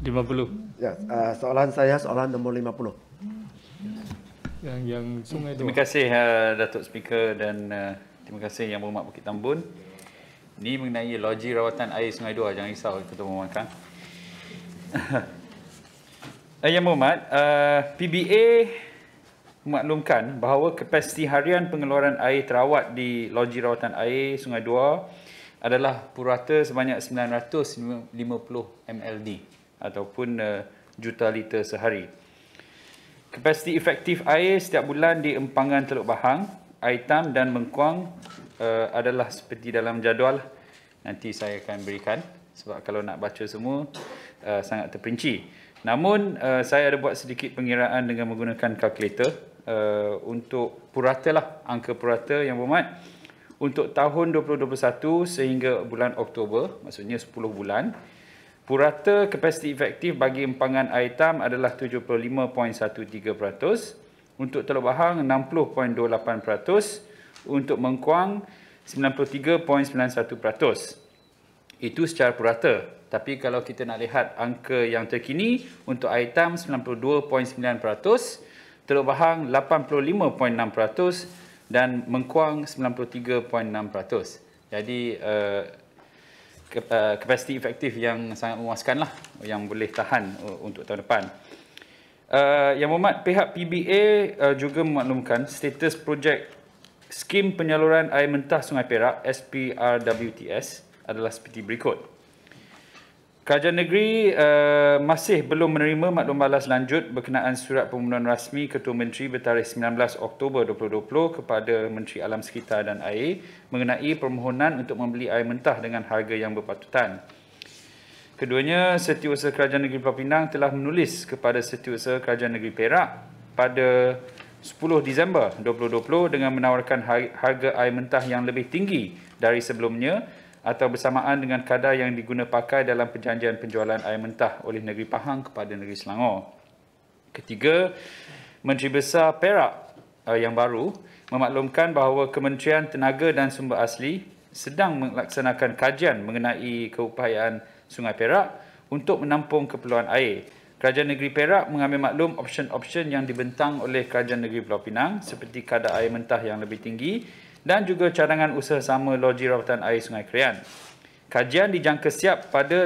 50. Ya, soalan saya soalan nombor 50. Yang sungai tu. Terima kasih Datuk Speaker dan terima kasih Yang Berhormat Bukit Tambun. Ini mengenai loji rawatan air Sungai Dua, jangan risau Ketua Pembangunan. Yang Berhormat, PBA memaklumkan bahawa kapasiti harian pengeluaran air terawat di loji rawatan air Sungai Dua adalah purata sebanyak 950 mld ataupun juta liter sehari. Kapasiti efektif air setiap bulan di empangan Teluk Bahang, Aitam dan Mengkuang adalah seperti dalam jadual. Nanti saya akan berikan sebab kalau nak baca semua sangat terperinci. Namun saya ada buat sedikit pengiraan dengan menggunakan kalkulator untuk purata lah, angka purata Yang Berhormat. Untuk tahun 2021 sehingga bulan Oktober, maksudnya 10 bulan, purata kapasiti efektif bagi empangan Aitam adalah 75.13%, untuk Teluk Bahang 60.28%, untuk Mengkuang 93.91%. Itu secara purata. Tapi kalau kita nak lihat angka yang terkini, untuk Aitam 92.9%, Teluk Bahang 85.6%, dan Mengkuang 93.6%. Jadi kapasiti efektif yang sangat memuaskan lah, yang boleh tahan untuk tahun depan. Yang Berhormat, pihak PBA juga memaklumkan status projek skim penyaluran air mentah Sungai Perak SPRWTS adalah seperti berikut. Kerajaan Negeri masih belum menerima maklum balas lanjut berkenaan surat pembunuhan rasmi Ketua Menteri bertarikh 19 Oktober 2020 kepada Menteri Alam Sekitar dan Air mengenai permohonan untuk membeli air mentah dengan harga yang berpatutan. Keduanya, Setiausaha Kerajaan Negeri Pulau Pinang telah menulis kepada Setiausaha Kerajaan Negeri Perak pada 10 Disember 2020 dengan menawarkan harga air mentah yang lebih tinggi dari sebelumnya atau bersamaan dengan kadar yang diguna pakai dalam perjanjian penjualan air mentah oleh Negeri Pahang kepada Negeri Selangor. Ketiga, Menteri Besar Perak yang baru memaklumkan bahawa Kementerian Tenaga dan Sumber Asli sedang melaksanakan kajian mengenai keupayaan Sungai Perak untuk menampung keperluan air. Kerajaan Negeri Perak mengambil maklum option-option yang dibentang oleh Kerajaan Negeri Pulau Pinang seperti kadar air mentah yang lebih tinggi dan juga cadangan usaha sama loji rawatan air Sungai Krian. Kajian dijangka siap pada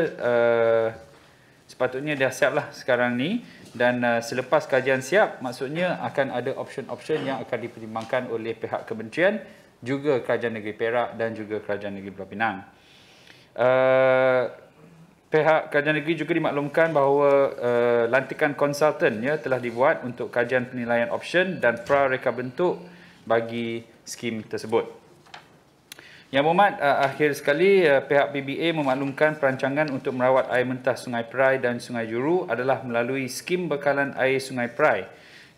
sepatutnya dah siap lah sekarang ni, dan selepas kajian siap maksudnya akan ada option-option yang akan dipertimbangkan oleh pihak kementerian, juga Kerajaan Negeri Perak dan juga Kerajaan Negeri Pulau Pinang. Pihak Kerajaan Negeri juga dimaklumkan bahawa lantikan konsultan telah dibuat untuk kajian penilaian option dan prareka bentuk bagi skim tersebut. Yang Berhormat, akhir sekali pihak PBA memaklumkan perancangan untuk merawat air mentah Sungai Perai dan Sungai Juru adalah melalui skim bekalan air Sungai Perai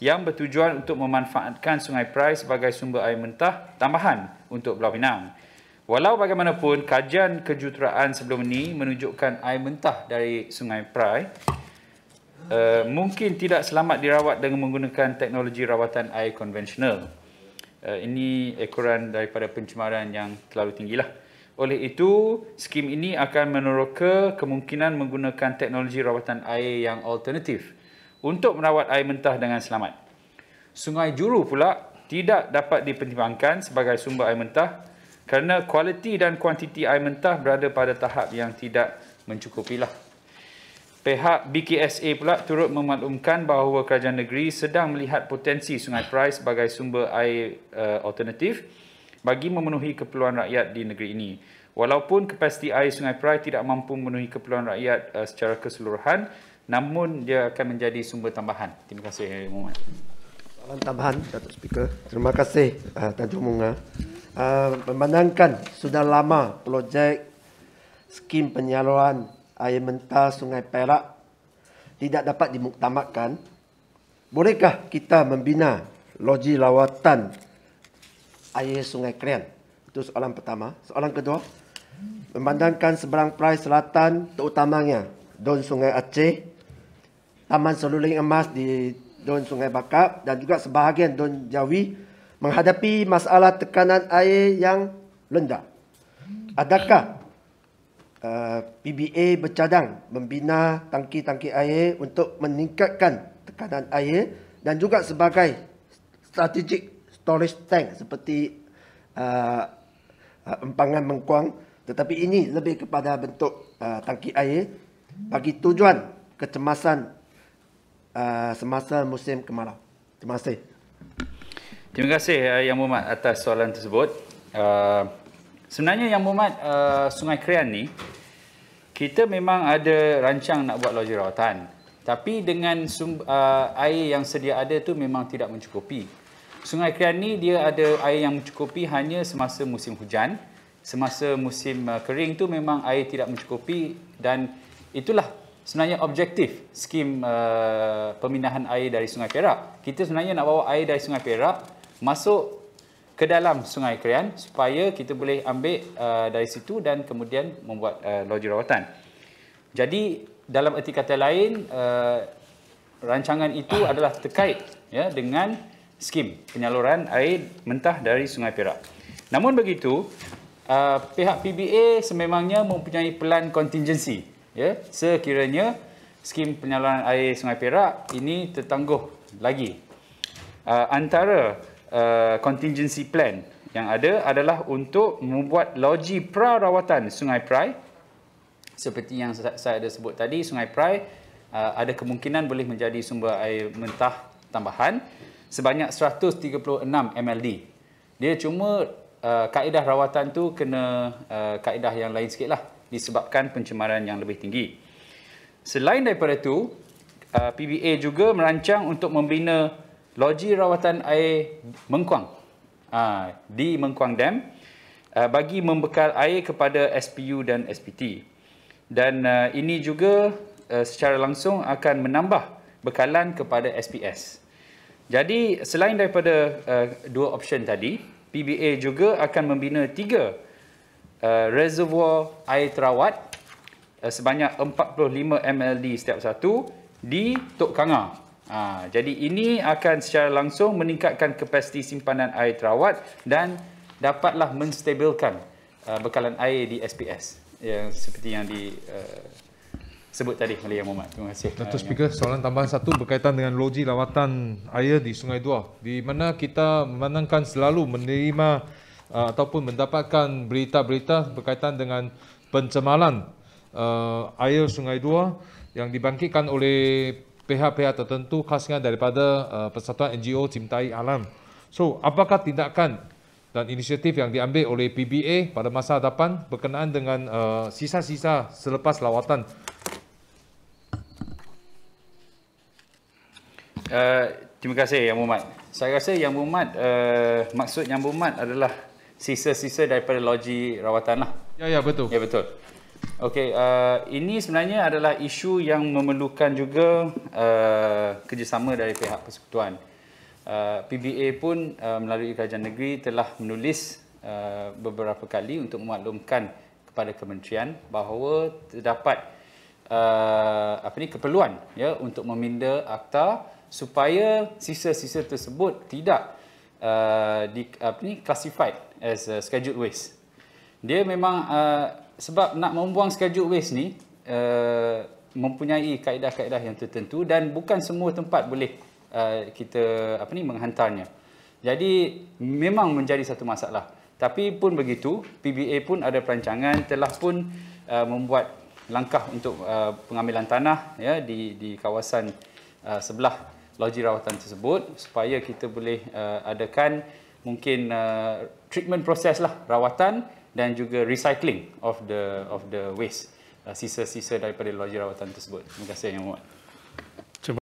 yang bertujuan untuk memanfaatkan Sungai Perai sebagai sumber air mentah tambahan untuk Pulau Pinang. Walau bagaimanapun, kajian kejuruteraan sebelum ini menunjukkan air mentah dari Sungai Perai mungkin tidak selamat dirawat dengan menggunakan teknologi rawatan air konvensional. Ini ekoran daripada pencemaran yang terlalu tinggilah. Oleh itu, skim ini akan meneroka kemungkinan menggunakan teknologi rawatan air yang alternatif untuk merawat air mentah dengan selamat. Sungai Juru pula tidak dapat dipertimbangkan sebagai sumber air mentah kerana kualiti dan kuantiti air mentah berada pada tahap yang tidak mencukupilah. Pihak BKSA pula turut memaklumkan bahawa Kerajaan Negeri sedang melihat potensi Sungai Perai sebagai sumber air alternatif bagi memenuhi keperluan rakyat di negeri ini. Walaupun kapasiti air Sungai Perai tidak mampu memenuhi keperluan rakyat secara keseluruhan, namun dia akan menjadi sumber tambahan. Terima kasih, Yang Berhormat. Soalan tambahan, Datuk Speaker. Terima kasih, Tanjung Munga. Memandangkan sudah lama projek skim penyaluran air mentah Sungai Perak tidak dapat dimuktamadkan, bolehkah kita membina loji rawatan air Sungai Krian? Itu soalan pertama. Soalan kedua, memandangkan seberang Perai Selatan, terutamanya Don Sungai Aceh, Taman Seluling Emas di Don Sungai Bakap dan juga sebahagian Don Jawi menghadapi masalah tekanan air yang rendah. Adakah PBA bercadang membina tangki-tangki air untuk meningkatkan tekanan air dan juga sebagai strategic storage tank seperti empangan Mengkuang, tetapi ini lebih kepada bentuk tangki air bagi tujuan kecemasan semasa musim kemarau. Terima kasih. Terima kasih Yang Muhammad atas soalan tersebut. Sebenarnya Yang Muhammad, Sungai Krian ni kita memang ada rancang nak buat loji rawatan, tapi dengan air yang sedia ada tu memang tidak mencukupi. Sungai Krian ni dia ada air yang mencukupi hanya semasa musim hujan. Semasa musim kering tu memang air tidak mencukupi, dan itulah sebenarnya objektif skim pemindahan air dari Sungai Perak. Kita sebenarnya nak bawa air dari Sungai Perak masuk ke dalam Sungai Krian supaya kita boleh ambil dari situ dan kemudian membuat loji rawatan. Jadi dalam erti kata lain, rancangan itu adalah terkait ya dengan skim penyaluran air mentah dari Sungai Perak. Namun begitu, pihak PBA sememangnya mempunyai plan contingency ya, sekiranya skim penyaluran air Sungai Perak ini tertangguh lagi. Antara contingency plan yang ada adalah untuk membuat loji pra-rawatan Sungai Prai. Seperti yang saya ada sebut tadi, Sungai Prai ada kemungkinan boleh menjadi sumber air mentah tambahan sebanyak 136 MLD. Dia cuma kaedah rawatan tu kena kaedah yang lain sikit lah, disebabkan pencemaran yang lebih tinggi. Selain daripada itu, PBA juga merancang untuk membina loji rawatan air Mengkuang di Mengkuang Dam bagi membekal air kepada SPU dan SPT. Dan ini juga secara langsung akan menambah bekalan kepada SPS. Jadi selain daripada dua option tadi, PBA juga akan membina 3 reservoir air terawat sebanyak 45 MLD setiap satu di Tok Kanga. Jadi ini akan secara langsung meningkatkan kapasiti simpanan air terawat dan dapatlah menstabilkan bekalan air di SPS yang seperti yang disebut tadi oleh Yang Muhammad. Terima kasih. Datuk Speaker, soalan tambahan satu berkaitan dengan loji rawatan air di Sungai Dua, di mana kita memandangkan selalu menerima ataupun mendapatkan berita-berita berkaitan dengan pencemaran air Sungai Dua yang dibangkitkan oleh pihak-pihak tertentu, khasnya daripada Persatuan NGO Cintai Alam. So, apakah tindakan dan inisiatif yang diambil oleh PBA pada masa hadapan berkenaan dengan sisa-sisa selepas lawatan? Terima kasih Yang Muhammad. Saya rasa Yang Muhammad, maksud Yang Muhammad adalah sisa-sisa daripada loji rawatan lah. Ya, betul. Ya, betul. Okey, ini sebenarnya adalah isu yang memerlukan juga kerjasama dari pihak persekutuan. PBA pun melalui Kerajaan Negeri telah menulis beberapa kali untuk memaklumkan kepada kementerian bahawa terdapat keperluan ya untuk meminda akta supaya sisa-sisa tersebut tidak classified as scheduled waste. Dia memang sebab nak membuang scheduled waste ni mempunyai kaedah-kaedah yang tertentu dan bukan semua tempat boleh kita menghantarnya. Jadi memang menjadi satu masalah. Tapi pun begitu, PBA pun ada perancangan, telah pun membuat langkah untuk pengambilan tanah ya di kawasan sebelah loji rawatan tersebut supaya kita boleh adakan mungkin treatment proses lah, rawatan dan juga recycling of the waste, sisa-sisa daripada loji rawatan tersebut. Terima kasih Yang Muhammad.